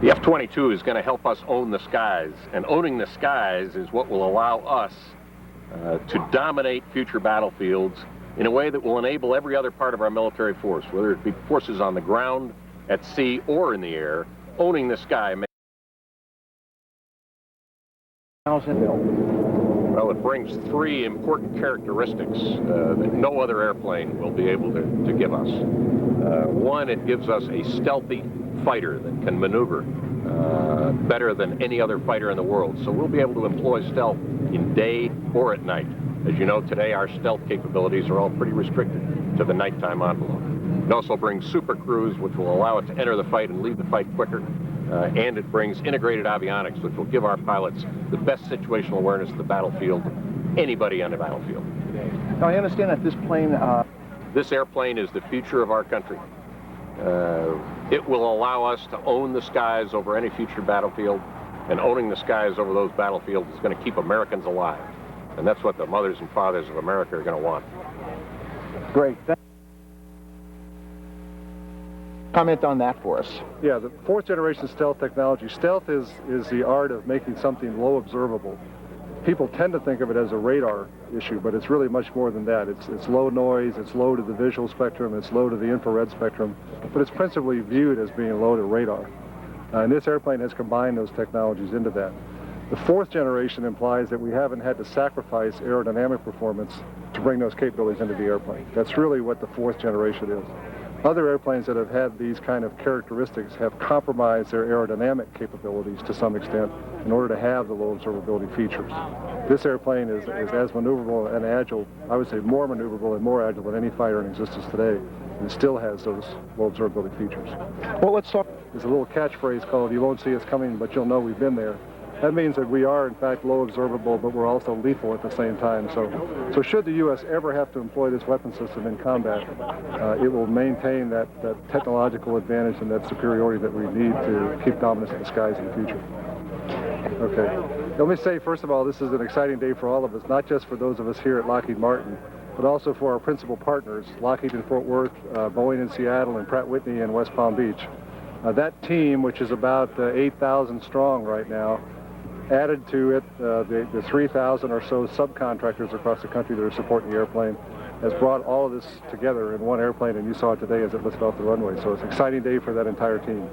The F-22 is going to help us own the skies, and owning the skies is what will allow us to dominate future battlefields in a way that will enable every other part of our military force, whether it be forces on the ground, at sea, or in the air. Owning the sky makes... Well, it brings three important characteristics that no other airplane will be able to give us. One, it gives us a stealthy fighter that can maneuver better than any other fighter in the world. So we'll be able to employ stealth in day or at night. As you know, today our stealth capabilities are all pretty restricted to the nighttime envelope. It also brings super cruise, which will allow it to enter the fight and leave the fight quicker. And it brings integrated avionics, which will give our pilots the best situational awareness of the battlefield, anybody on the battlefield. Now, I understand that this plane... This airplane is the future of our country. It will allow us to own the skies over any future battlefield, and owning the skies over those battlefields is going to keep Americans alive. And that's what the mothers and fathers of America are going to want. Great. Comment on that for us. Yeah, the fourth generation stealth technology. Stealth is the art of making something low observable. People tend to think of it as a radar issue, but it's really much more than that. It's low noise, it's low to the visual spectrum, it's low to the infrared spectrum, but it's principally viewed as being low to radar. And this airplane has combined those technologies into that. The fourth generation implies that we haven't had to sacrifice aerodynamic performance to bring those capabilities into the airplane. That's really what the fourth generation is. Other airplanes that have had these kind of characteristics have compromised their aerodynamic capabilities to some extent in order to have the low observability features. This airplane is as maneuverable and agile, I would say more maneuverable and more agile than any fighter in existence today, and still has those low observability features. Well, let's talk. There's a little catchphrase called, "You won't see us coming, but you'll know we've been there." That means that we are, in fact, low observable, but we're also lethal at the same time. So should the U.S. ever have to employ this weapon system in combat, it will maintain that technological advantage and that superiority that we need to keep dominance in the skies in the future. Okay. Let me say, first of all, this is an exciting day for all of us, not just for those of us here at Lockheed Martin, but also for our principal partners, Lockheed in Fort Worth, Boeing in Seattle, and Pratt & Whitney in West Palm Beach. That team, which is about 8,000 strong right now, added to it the 3,000 or so subcontractors across the country that are supporting the airplane, has brought all of this together in one airplane, and you saw it today as it lifted off the runway. So it's an exciting day for that entire team.